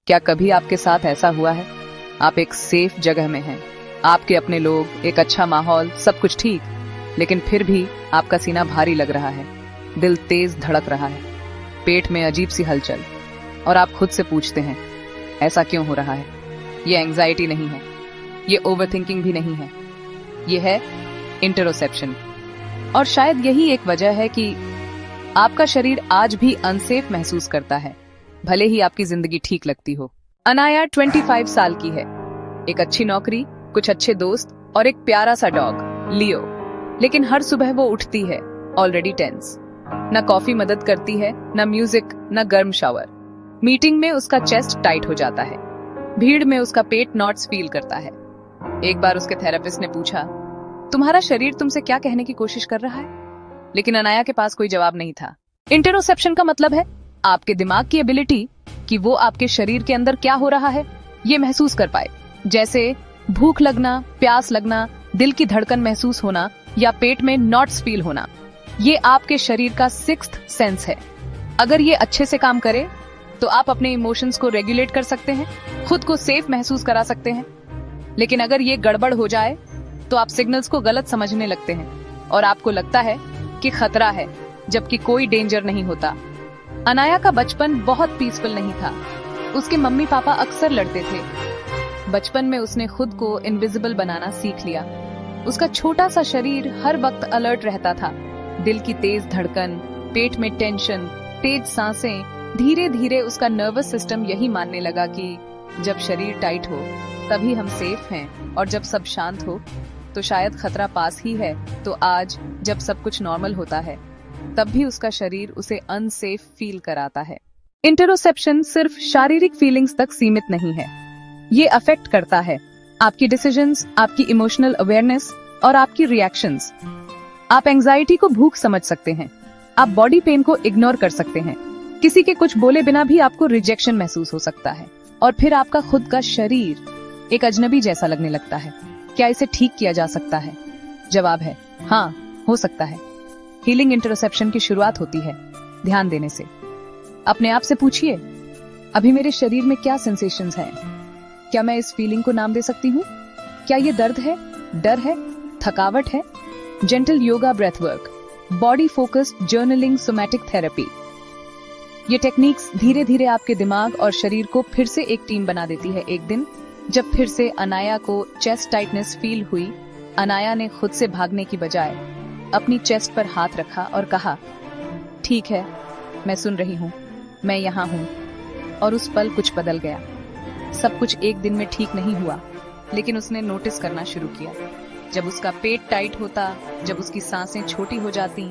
क्या कभी आपके साथ ऐसा हुआ है? आप एक सेफ जगह में हैं, आपके अपने लोग, एक अच्छा माहौल, सब कुछ ठीक, लेकिन फिर भी आपका सीना भारी लग रहा है, दिल तेज धड़क रहा है, पेट में अजीब सी हलचल, और आप खुद से पूछते हैं, ऐसा क्यों हो रहा है? ये एंजाइटी नहीं है, ये ओवरथिंकिंग भी नहीं है, ये है इंटरोसेप्शन। और शायद यही एक वजह है कि आपका शरीर आज भी अनसेफ महसूस करता है, भले ही आपकी जिंदगी ठीक लगती हो। अनाया 25 साल की है, एक अच्छी नौकरी, कुछ अच्छे दोस्त और एक प्यारा सा डॉग लियो। लेकिन हर सुबह वो उठती है ऑलरेडी टेंस। न कॉफी मदद करती है, न म्यूजिक, न गर्म शावर। मीटिंग में उसका चेस्ट टाइट हो जाता है, भीड़ में उसका पेट नॉट्स फील करता है। एक बार उसके थेरेपिस्ट ने पूछा, तुम्हारा शरीर तुमसे क्या कहने की कोशिश कर रहा है? लेकिन अनाया के पास कोई जवाब नहीं था। इंटरोसेप्शन का मतलब है आपके दिमाग की एबिलिटी कि वो आपके शरीर के अंदर क्या हो रहा है ये महसूस कर पाए, जैसे भूख लगना, प्यास लगना, दिल की धड़कन महसूस होना या पेट में नॉट्स फील होना। ये आपके शरीर का सिक्स्थ सेंस है। अगर ये अच्छे से काम करे तो आप अपने इमोशंस को रेगुलेट कर सकते हैं, खुद को सेफ महसूस करा सकते हैं। लेकिन अगर ये गड़बड़ हो जाए तो आप सिग्नल्स को गलत समझने लगते हैं और आपको लगता है कि खतरा है, जबकि कोई डेंजर नहीं होता। अनाया का बचपन बहुत पीसफुल नहीं था। उसके मम्मी पापा अक्सर लड़ते थे। बचपन में उसने खुद को इनविजिबल बनाना सीख लिया। उसका छोटा सा शरीर हर वक्त अलर्ट रहता था, दिल की तेज धड़कन, पेट में टेंशन, तेज सांसें। धीरे धीरे उसका नर्वस सिस्टम यही मानने लगा कि जब शरीर टाइट हो तभी हम सेफ हैं, और जब सब शांत हो तो शायद खतरा पास ही है। तो आज जब सब कुछ नॉर्मल होता है तब भी उसका शरीर उसे अनसेफ फील कराता है। इंटरोसेप्शन सिर्फ शारीरिक फीलिंग्स तक सीमित नहीं है, ये अफेक्ट करता है आपकी डिसीजंस, आपकी इमोशनल अवेयरनेस और आपकी रिएक्शंस। आप एंजाइटी को भूख समझ सकते हैं, आप बॉडी पेन को इग्नोर कर सकते हैं, किसी के कुछ बोले बिना भी आपको रिजेक्शन महसूस हो सकता है, और फिर आपका खुद का शरीर एक अजनबी जैसा लगने लगता है। क्या इसे ठीक किया जा सकता है? जवाब है हाँ, हो सकता है। हीलिंग इंटरोसेप्शन की शुरुआत होती है ध्यान देने से। अपने आप से पूछिए, अभी मेरे शरीर में क्या सेंसेशंस हैं? क्या मैं इस फीलिंग को नाम दे सकती हूँ? क्या ये दर्द है, डर है, थकावट है? Gentle yoga, breath work, body focused journaling, somatic therapy, ये टेक्निक्स धीरे धीरे आपके दिमाग और शरीर को फिर से एक टीम बना देती है। एक दिन जब फिर से अनाया को चेस्ट टाइटनेस फील हुई, अनाया ने खुद से भागने की बजाय अपनी चेस्ट पर हाथ रखा और कहा, ठीक है, मैं सुन रही हूँ, मैं यहाँ हूँ। और उस पल कुछ बदल गया। सब कुछ एक दिन में ठीक नहीं हुआ, लेकिन उसने नोटिस करना शुरू किया। जब उसका पेट टाइट होता, जब उसकी सांसें छोटी हो जाती,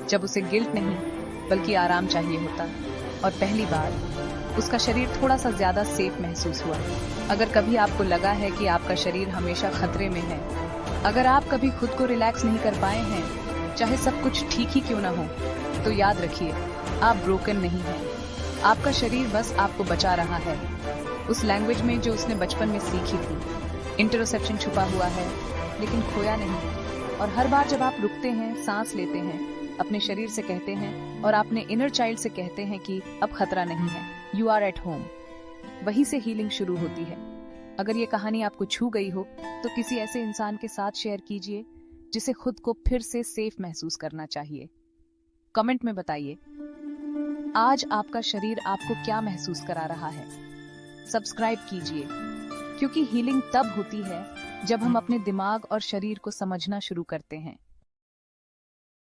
जब उसे गिल्ट नहीं बल्कि आराम चाहिए होता, और पहली बार उसका शरीर थोड़ा सा ज्यादा सेफ महसूस हुआ। अगर कभी आपको लगा है कि आपका शरीर हमेशा खतरे में है, अगर आप कभी खुद को रिलैक्स नहीं कर पाए हैं, चाहे सब कुछ ठीक ही क्यों ना हो, तो याद रखिए, आप ब्रोकन नहीं हैं। आपका शरीर बस आपको बचा रहा है, उस लैंग्वेज में जो उसने बचपन में सीखी थी। इंटरोसेप्शन छुपा हुआ है लेकिन खोया नहीं। और हर बार जब आप रुकते हैं, सांस लेते हैं, अपने शरीर से कहते हैं और अपने इनर चाइल्ड से कहते हैं कि अब खतरा नहीं है, यू आर एट होम, वहीं से हीलिंग शुरू होती है। अगर ये कहानी आपको छू गई हो तो किसी ऐसे इंसान के साथ शेयर कीजिए जिसे खुद को फिर से सेफ महसूस करना चाहिए। कमेंट में बताइए, आज आपका शरीर आपको क्या महसूस करा रहा है। सब्सक्राइब कीजिए, क्योंकि हीलिंग तब होती है जब हम अपने दिमाग और शरीर को समझना शुरू करते हैं।